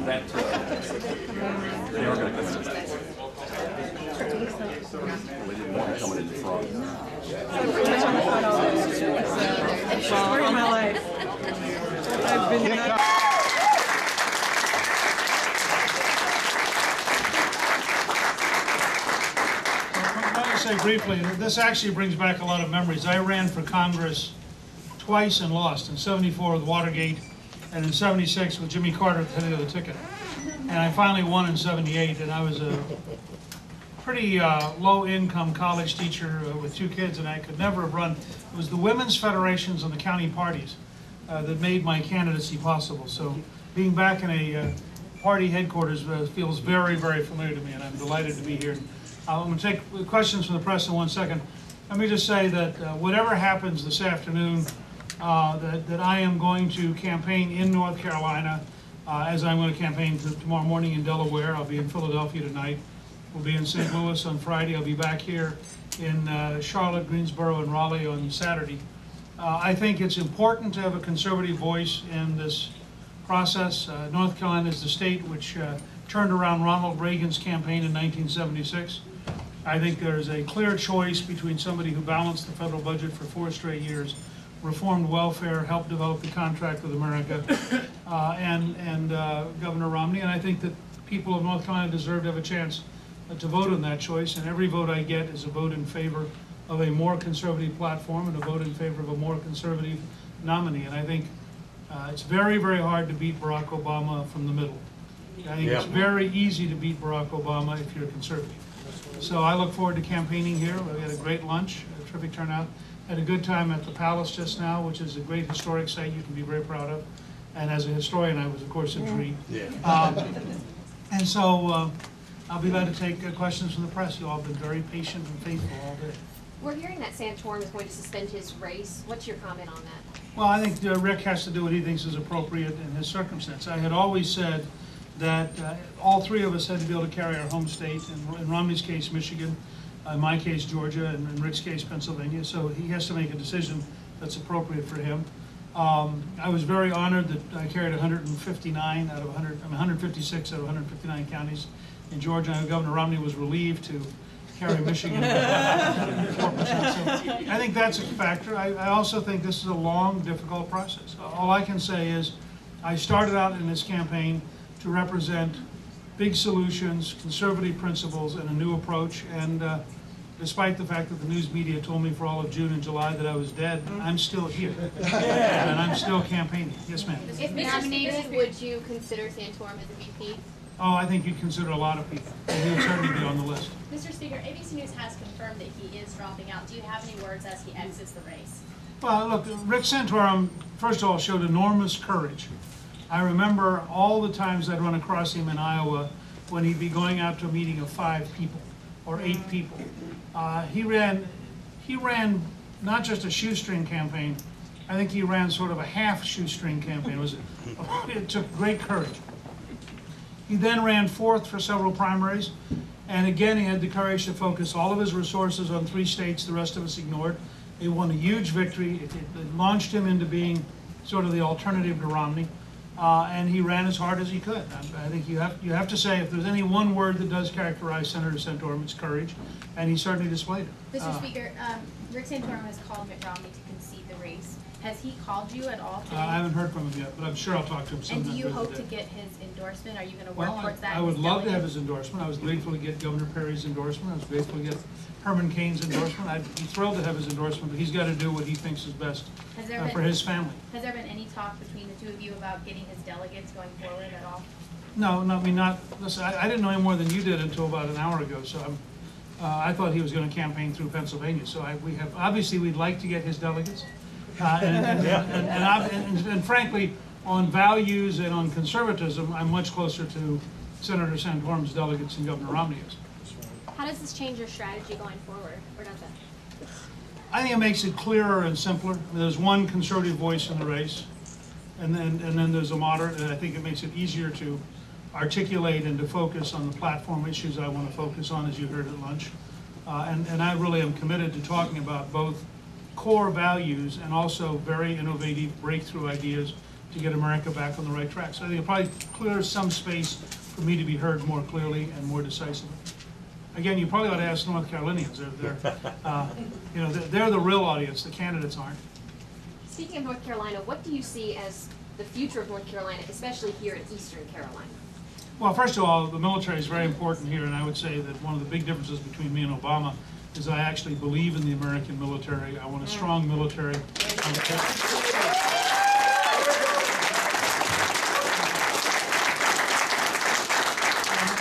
That they are going to come in. They didn't want to come in the front. Story of my life. I've been Let me say briefly, this actually brings back a lot of memories. I ran for Congress twice and lost, in '74 with Watergate and in '76 with Jimmy Carter at the head of the ticket. And I finally won in '78, and I was a pretty low-income college teacher with 2 kids, and I could never have run. It was the women's federations and the county parties that made my candidacy possible. So being back in a party headquarters feels very, very familiar to me, and I'm delighted to be here. I'm going to take questions from the press in 1 second. Let me just say that whatever happens this afternoon, that I am going to campaign in North Carolina, as I'm going to campaign tomorrow morning in Delaware. I'll be in Philadelphia tonight. We'll be in St. Louis on Friday. I'll be back here in Charlotte, Greensboro, and Raleigh on Saturday. I think it's important to have a conservative voice in this process. North Carolina is the state which turned around Ronald Reagan's campaign in 1976. I think there's a clear choice between somebody who balanced the federal budget for 4 straight years, reformed welfare, helped develop the contract with America, and Governor Romney. And I think that people of North Carolina deserve to have a chance to vote on that choice. And every vote I get is a vote in favor of a more conservative platform and a vote in favor of a more conservative nominee. And I think it's very, very hard to beat Barack Obama from the middle. I think it's very easy to beat Barack Obama if you're a conservative. So I look forward to campaigning here. We had a great lunch, a terrific turnout. Had a good time at the Palace just now, which is a great historic site you can be very proud of. And as a historian, I was, of course, intrigued. And so I'll be glad to take questions from the press. You all have been very patient and faithful all day. We're hearing that Santorum is going to suspend his race. What's your comment on that? Well, I think Rick has to do what he thinks is appropriate in his circumstance. I had always said that all 3 of us had to be able to carry our home state. In Romney's case, Michigan. In my case, Georgia, and in Rick's case, Pennsylvania. So he has to make a decision that's appropriate for him. I was very honored that I carried 159 out of 156 out of 159 counties in Georgia. I know Governor Romney was relieved to carry Michigan at 4%. So I think that's a factor. I also think this is a long, difficult process. All I can say is I started out in this campaign to represent big solutions, conservative principles, and a new approach. And despite the fact that the news media told me for all of June and July that I was dead, I'm still here. And I'm still campaigning. Yes, ma'am. If nominated, would you consider Santorum as a VP? Oh, I think you'd consider a lot of people. And he would certainly be on the list. Mr. Speaker, ABC News has confirmed that he is dropping out. Do you have any words as he exits the race? Well, look, Rick Santorum, first of all, showed enormous courage. I remember all the times I'd run across him in Iowa when he'd be going out to a meeting of 5 people or 8 people. He ran not just a shoestring campaign. I think he ran sort of a half shoestring campaign. It took great courage. He then ran 4th for several primaries, and again he had the courage to focus all of his resources on 3 states the rest of us ignored. He won a huge victory. It launched him into being sort of the alternative to Romney. And he ran as hard as he could. I think you have to say, if there's any one word that does characterize Senator Santorum, it's courage, and he certainly displayed it. Mr. Speaker, Rick Santorum has called Mitt Romney to concede the race. Has he called you at all today? I haven't heard from him yet, but I'm sure I'll talk to him sometime. And do you hope to get his endorsement? Are you going to work towards that? I would love to have his endorsement. I was grateful to get Governor Perry's endorsement. I was grateful to get Herman Cain's endorsement. I'd be thrilled to have his endorsement, but he's got to do what he thinks is best for his family. Has there been any talk between the 2 of you about getting his delegates going forward at all? No, I mean, not. Listen, I didn't know him more than you did until about an hour ago. So I thought he was going to campaign through Pennsylvania. So we have obviously we'd like to get his delegates, and frankly, on values and on conservatism, I'm much closer to Senator Santorum's delegates than Governor Romney is. How does this change your strategy going forward, or does it? I think it makes it clearer and simpler. There's one conservative voice in the race, and then there's a moderate, and I think it makes it easier to articulate and to focus on the platform issues I want to focus on, as you heard at lunch. And I really am committed to talking about both core values and also very innovative breakthrough ideas to get America back on the right track. So I think it probably clears some space for me to be heard more clearly and more decisively. Again, you probably ought to ask North Carolinians. They're the real audience. The candidates aren't. Speaking of North Carolina, what do you see as the future of North Carolina, especially here in Eastern Carolina? Well, first of all, the military is very important here, and I would say that one of the big differences between me and Obama is I actually believe in the American military. I want a strong military. And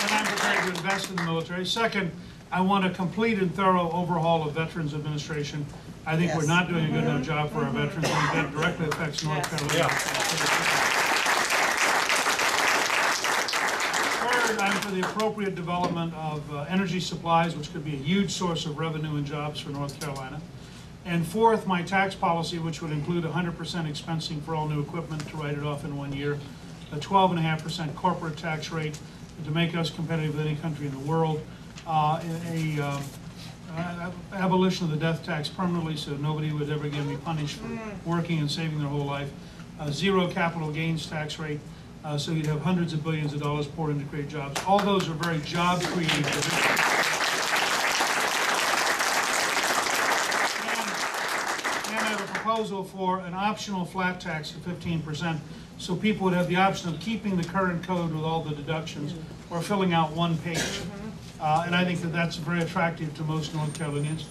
I'm prepared to invest in the military. Second, I want a complete and thorough overhaul of Veterans Administration. I think we're not doing a good enough job for our veterans, and that directly affects North Carolina. Third, I'm for the appropriate development of energy supplies, which could be a huge source of revenue and jobs for North Carolina. And fourth, my tax policy, which would include 100% expensing for all new equipment to write it off in 1 year, a 12.5% corporate tax rate to make us competitive with any country in the world, abolition of the death tax permanently so nobody would ever again be punished for working and saving their whole life, zero capital gains tax rate, so you'd have hundreds of billions of dollars poured in to create jobs. All those are very job-creating provisions. And I have a proposal for an optional flat tax of 15%, so people would have the option of keeping the current code with all the deductions or filling out one page. And I think that that's very attractive to most North Carolinians.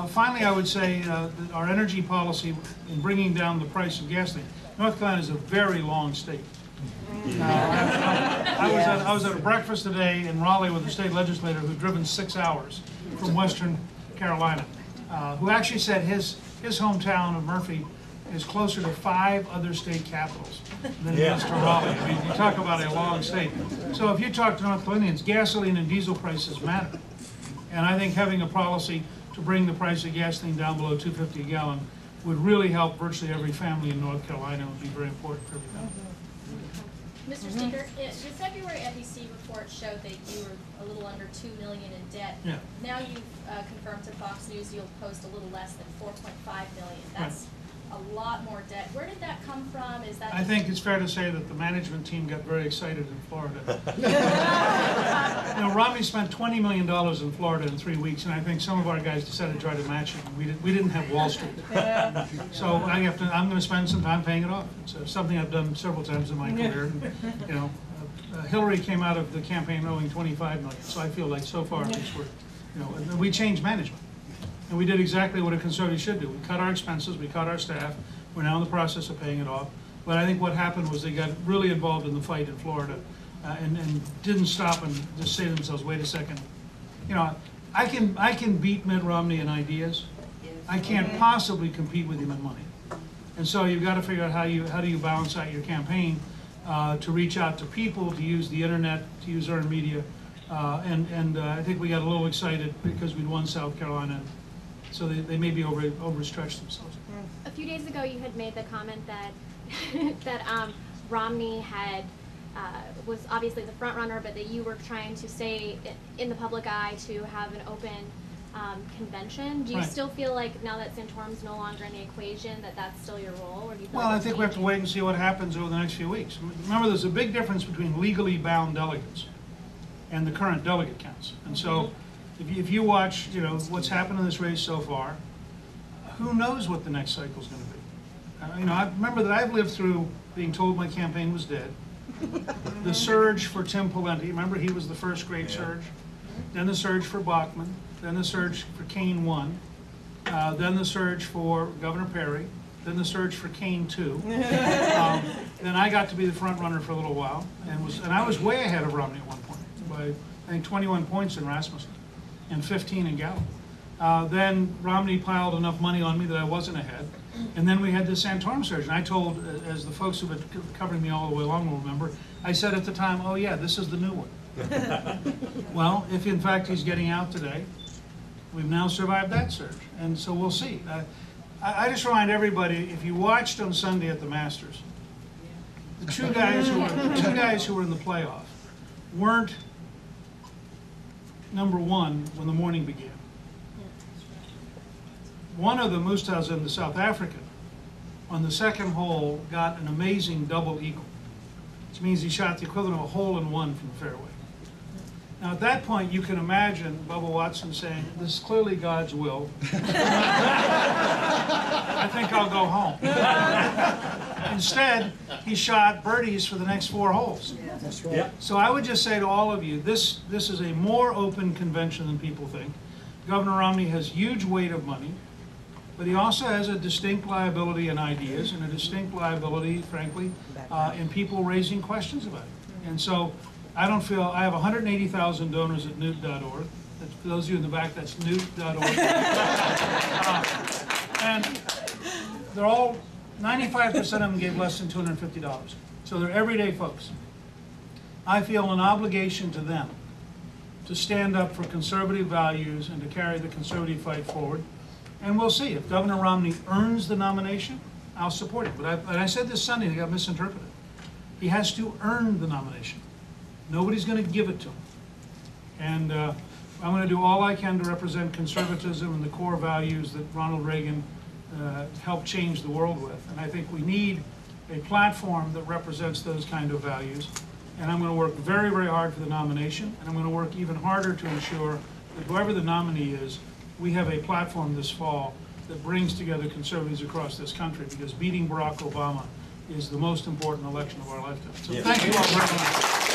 Finally, I would say that our energy policy in bringing down the price of gasoline. North Carolina is a very long state. I was at a breakfast today in Raleigh with a state legislator who'd driven 6 hours from Western Carolina, who actually said his hometown of Murphy is closer to 5 other state capitals than it is to Raleigh. I mean, you talk about a long state. So if you talk to North Carolinians, gasoline and diesel prices matter. And I think having a policy to bring the price of gasoline down below $2.50 a gallon would really help virtually every family in North Carolina. It would be very important for every family. Mr. Speaker, the February FEC report showed that you were a little under $2 million in debt. Yeah. Now you've confirmed to Fox News you'll post a little less than $4.5 million. That's a lot more debt. Where did that come from? Is that? I think it's fair to say that the management team got very excited in Florida. Romney spent $20 million in Florida in 3 weeks, and I think some of our guys decided to try to match it. We didn't have Wall Street, so I'm going to spend some time paying it off. It's something I've done several times in my career. And, Hillary came out of the campaign owing $25 million, so I feel like so far at least we changed management. And we did exactly what a conservative should do. We cut our expenses, we cut our staff. We're now in the process of paying it off. But I think what happened was they got really involved in the fight in Florida and didn't stop and just say to themselves, wait a second. I can beat Mitt Romney in ideas. I can't possibly compete with him in money. And so you've got to figure out how do you balance out your campaign to reach out to people, to use the internet, to use earned media. I think we got a little excited because we'd won South Carolina. So they maybe overstretched themselves. A few days ago, you had made the comment that Romney was obviously the front runner, but that you were trying to stay in the public eye to have an open convention. Do you still feel like now that Santorum's no longer in the equation that that's still your role? Or do you feel I think we have to wait and see what happens over the next few weeks. Remember, there's a big difference between legally bound delegates and the current delegate counts. And so if you watch, what's happened in this race so far, who knows what the next cycle is going to be? I remember that I've lived through being told my campaign was dead. The surge for Tim Pawlenty, remember he was the first great surge. Then the surge for Bachmann. Then the surge for Kane 1. Then the surge for Governor Perry. Then the surge for Kane 2. Then I got to be the front runner for a little while, and I was way ahead of Romney at one point by I think 21 points in Rasmussen and 15 in Gallup. Then Romney piled enough money on me that I wasn't ahead. And then we had the Santorum surge. And I told, as the folks who've been covering me all the way along will remember, I said at the time, oh yeah, this is the new one. Well, if in fact he's getting out today, we've now survived that surge. And so we'll see. I just remind everybody, if you watched on Sunday at the Masters, the two guys who were in the playoff weren't number one when the morning began. One of them, Mustafazin, the South African, on the second hole, got an amazing double eagle, which means he shot the equivalent of a hole-in-one from the fairway. Now, at that point, you can imagine Bubba Watson saying, "This is clearly God's will. I think I'll go home." Instead, he shot birdies for the next 4 holes. That's right. So I would just say to all of you, this is a more open convention than people think. Governor Romney has huge weight of money, but he also has a distinct liability in ideas and a distinct liability, frankly, in people raising questions about it. And so I don't feel, I have 180,000 donors at Newt.org. For those of you in the back, that's Newt.org. And they're all, 95% of them gave less than $250. So they're everyday folks. I feel an obligation to them to stand up for conservative values and to carry the conservative fight forward. And we'll see. If Governor Romney earns the nomination, I'll support it. But I said this Sunday, it got misinterpreted. He has to earn the nomination. Nobody's going to give it to him. And I'm going to do all I can to represent conservatism and the core values that Ronald Reagan helped change the world with. And I think we need a platform that represents those kind of values. And I'm going to work very, very hard for the nomination. And I'm going to work even harder to ensure that whoever the nominee is, we have a platform this fall that brings together conservatives across this country, because beating Barack Obama is the most important election of our lifetime. So thank you all very much.